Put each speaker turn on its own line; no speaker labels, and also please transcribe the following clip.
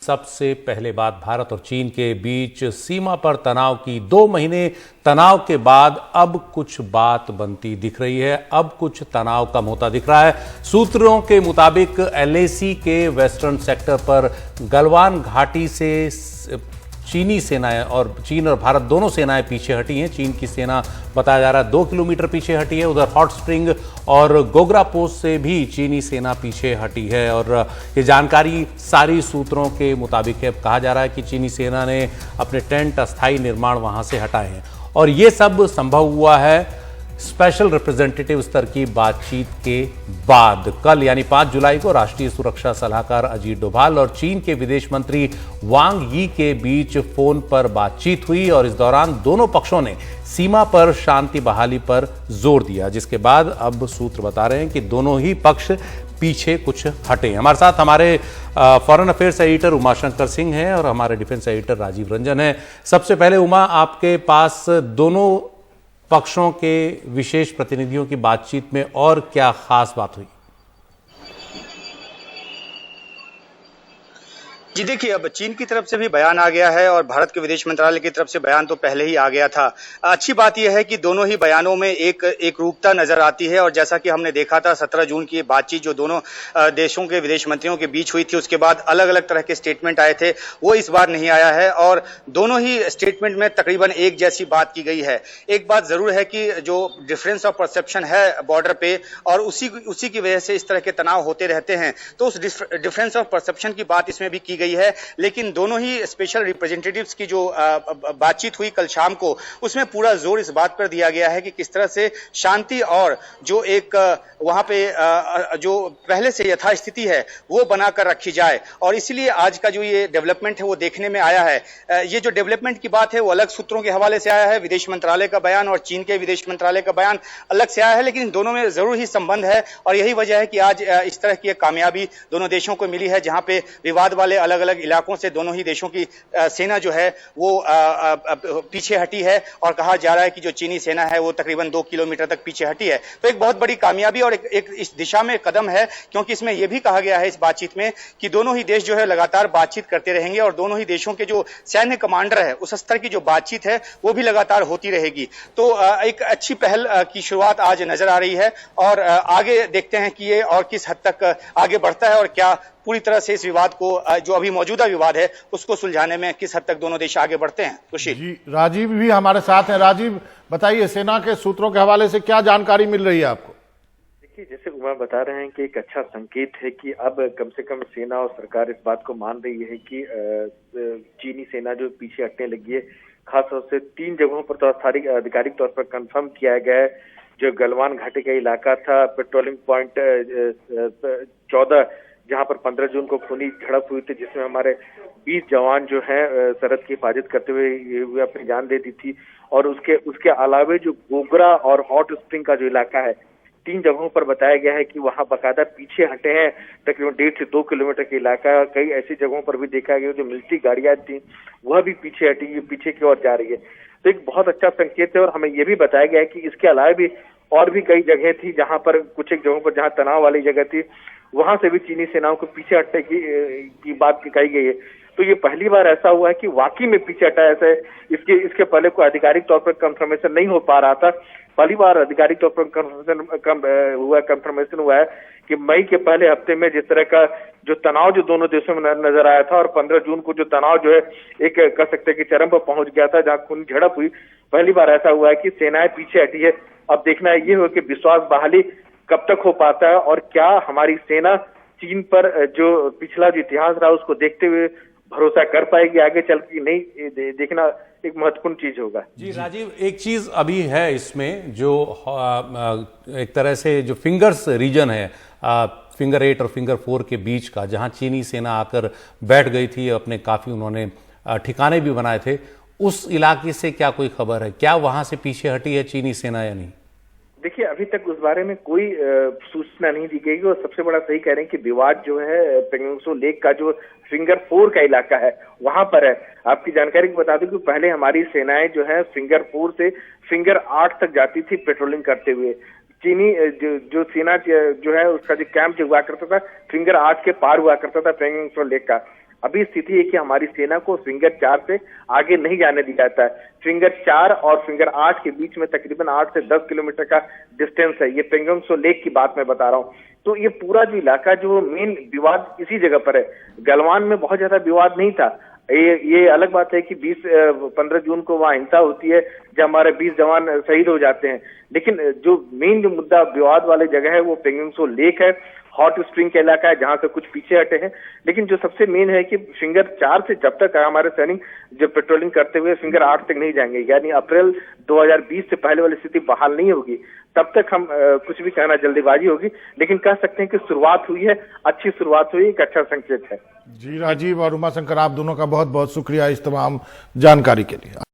सबसे पहले बात भारत और चीन के बीच सीमा पर तनाव की। 2 महीने तनाव के बाद अब कुछ बात बनती दिख रही है, अब कुछ तनाव कम होता दिख रहा है। सूत्रों के मुताबिक LAC के वेस्टर्न सेक्टर पर गलवान घाटी से चीनी सेनाएं और चीन और भारत दोनों सेनाएं पीछे हटी हैं। चीन की सेना बताया जा रहा है 2 किलोमीटर पीछे हटी है। उधर हॉट स्प्रिंग और गोगरा पोस्ट से भी चीनी सेना पीछे हटी है और ये जानकारी सारी सूत्रों के मुताबिक है। कहा जा रहा है कि चीनी सेना ने अपने टेंट अस्थायी निर्माण वहां से हटाए हैं और ये सब संभव हुआ है स्पेशल रिप्रेजेंटेटिव स्तर की बातचीत के बाद। कल यानी 5 जुलाई को राष्ट्रीय सुरक्षा सलाहकार अजीत डोभाल और चीन के विदेश मंत्री वांग यी के बीच फोन पर बातचीत हुई और इस दौरान दोनों पक्षों ने सीमा पर शांति बहाली पर जोर दिया, जिसके बाद अब सूत्र बता रहे हैं कि दोनों ही पक्ष पीछे कुछ हटे। हमारे साथ हमारे foreign affairs editor Umashankar Singh हैं और हमारे डिफेंस एडिटर राजीव रंजन हैं। सबसे पहले उमा, आपके पास दोनों पक्षों के विशेष प्रतिनिधियों की बातचीत में और क्या खास बात हुई?
जी देखिए, अब चीन की तरफ से भी बयान आ गया है और भारत के विदेश मंत्रालय की तरफ से बयान तो पहले ही आ गया था। अच्छी बात यह है कि दोनों ही बयानों में एक रूपता नजर आती है और जैसा कि हमने देखा था 17 जून की बातचीत जो दोनों देशों के विदेश मंत्रियों के बीच हुई थी, उसके बाद अलग अलग तरह के स्टेटमेंट आए थे, वो इस बार नहीं आया है और दोनों ही स्टेटमेंट में तकरीबन एक जैसी बात की गई है। एक बात जरूर है कि जो डिफरेंस ऑफ परसेप्शन है बॉर्डर पे और उसी की वजह से इस तरह के तनाव होते रहते हैं, तो उस डिफरेंस ऑफ परसेप्शन की बात इसमें भी की गई है। लेकिन दोनों ही स्पेशल रिप्रेजेंटेटिव्स की जो बातचीत हुई कल शाम को, उसमें पूरा जोर इस बात पर दिया गया है कि किस तरह से शांति और जो एक वहां पे जो पहले से यथास्थिति है वो बनाकर रखी जाए और इसलिए आज का जो ये डेवलपमेंट है वो देखने में आया है। ये जो डेवलपमेंट की बात है वो अलग सूत्रों के हवाले से आया है, विदेश मंत्रालय का बयान और चीन के विदेश मंत्रालय का बयान अलग से आया है, लेकिन दोनों में जरूर ही संबंध है और यही वजह है कि आज इस तरह की एक कामयाबी दोनों देशों को मिली है, जहां पे विवाद वाले अलग अलग इलाकों से दोनों ही देशों की सेना जो है वो पीछे हटी है और कहा जा रहा है कि जो चीनी सेना है वो तकरीबन 2 किलोमीटर तक पीछे हटी है। तो एक बहुत बड़ी कामयाबी और एक इस दिशा में कदम है, क्योंकि इसमें यह भी कहा गया है इस बातचीत में कि दोनों ही देश जो है लगातार बातचीत करते रहेंगे और दोनों ही देशों के जो सैन्य कमांडर है उस स्तर की जो बातचीत है वो भी लगातार होती रहेगी। तो एक अच्छी पहल की शुरुआत आज नजर आ रही है और आगे देखते हैं कि ये और किस हद तक आगे बढ़ता है और क्या पूरी तरह से इस विवाद को, जो अभी मौजूदा विवाद है, उसको सुलझाने में किस हद तक दोनों देश आगे बढ़ते हैं। सुशील
जी, राजीव भी हमारे साथ हैं। राजीव, बताइए, सेना के सूत्रों के हवाले से क्या जानकारी मिल रही है आपको?
देखिए, जैसे उमा बता रहे हैं कि एक अच्छा संकेत है कि अब कम से कम सेना और सरकार इस बात को मान रही है कि चीनी सेना जो पीछे हटने लगी है। खासतौर से 3 जगहों पर तो आधिकारिक तौर पर कंफर्म किया गया है। जो गलवान घाटी का इलाका था, पेट्रोलिंग पॉइंट 14, जहां पर 15 जून को खूनी झड़प हुई थी, जिसमें हमारे 20 जवान जो हैं सरहद की हिफाजत करते हुए अपनी जान दे दी थी। और उसके अलावे जो गोगरा और हॉट स्प्रिंग का जो इलाका है, 3 जगहों पर बताया गया है कि वहां बाकायदा पीछे हटे हैं। तकरीबन 1.5 से 2 किलोमीटर का इलाका। कई ऐसी जगहों पर भी देखा गया जो मिलिट्री गाड़ियां थी वह भी पीछे हटी, पीछे की ओर जा रही है। तो एक बहुत अच्छा संकेत है और हमें यह भी बताया गया है कि इसके अलावा भी और भी कई जगह थी जहां पर कुछ एक जगहों पर जहां तनाव वाली जगह थी, वहां से भी चीनी सेनाओं को पीछे हटने की बात कही गई है। तो ये पहली बार ऐसा हुआ है कि वाकई में पीछे हटा। ऐसे इसके पहले कोई आधिकारिक तौर पर कंफर्मेशन नहीं हो पा रहा था। पहली बार आधिकारिक तौर पर कंफर्मेशन हुआ है कि मई के पहले हफ्ते में जिस तरह का जो तनाव जो दोनों देशों में नजर आया था और 15 जून को जो तनाव जो है एक कह सकते हैं कि चरम पर पहुंच गया था, जहां खूनी झड़प हुई, पहली बार ऐसा हुआ है कि सेनाएं पीछे हटी है। अब देखना ये हो कि विश्वास बहाली कब तक हो पाता है और क्या हमारी सेना चीन पर जो पिछला जो इतिहास रहा उसको देखते हुए भरोसा कर पाएगी आगे चल के, नहीं, देखना एक महत्वपूर्ण चीज होगा।
जी राजीव, एक चीज अभी है इसमें जो एक तरह से जो फिंगर्स रीजन है, फिंगर 8 और फिंगर 4 के बीच का, जहां चीनी सेना आकर बैठ गई थी, अपने काफी उन्होंने ठिकाने भी बनाए थे, उस इलाके से क्या कोई खबर है? क्या वहां से पीछे हटी है चीनी सेना या नहीं?
देखिए, अभी तक उस बारे में कोई सूचना नहीं दी गई और सबसे बड़ा सही कह रहे हैं कि विवाद जो है पेंगोंगसो लेक का जो फिंगर 4 का इलाका है वहां पर है। आपकी जानकारी को बता दूं कि पहले हमारी सेनाएं जो है फिंगर 4 से फिंगर 8 तक जाती थी पेट्रोलिंग करते हुए। चीनी जो सेना जो है उसका जो कैंप जो हुआ करता था फिंगर 8 के पार हुआ करता था पेंगोंगसो लेक का। अभी स्थिति है कि हमारी सेना को फिंगर 4 से आगे नहीं जाने दिया जाता है। फिंगर 4 और फिंगर 8 के बीच में तकरीबन 8 से 10 किलोमीटर का डिस्टेंस है। ये पेंगोंग सो लेक की बात मैं बता रहा हूँ। तो ये पूरा जो इलाका जो मेन विवाद इसी जगह पर है। गलवान में बहुत ज्यादा विवाद नहीं था। ये अलग बात है कि 15 जून को वहां हिंसा होती है जब हमारे 20 जवान शहीद हो जाते हैं, लेकिन जो मेन जो मुद्दा विवाद वाली जगह है वो पेंगोंग सो लेक है, हॉट स्प्रिंग का इलाका है जहां से कुछ पीछे हटे हैं। लेकिन जो सबसे मेन है कि फिंगर 4 से जब तक हमारे सैनिक जो पेट्रोलिंग करते हुए फिंगर 8 तक नहीं जाएंगे, यानी अप्रैल 2020 से पहले वाली स्थिति बहाल नहीं होगी, तब तक हम कुछ भी कहना जल्दीबाजी होगी। लेकिन कह सकते हैं कि शुरुआत हुई है, अच्छी शुरुआत हुई, एक अच्छा संकेत है।
जी राजीव और उमाशंकर, आप दोनों का बहुत बहुत शुक्रिया इस तमाम जानकारी के लिए।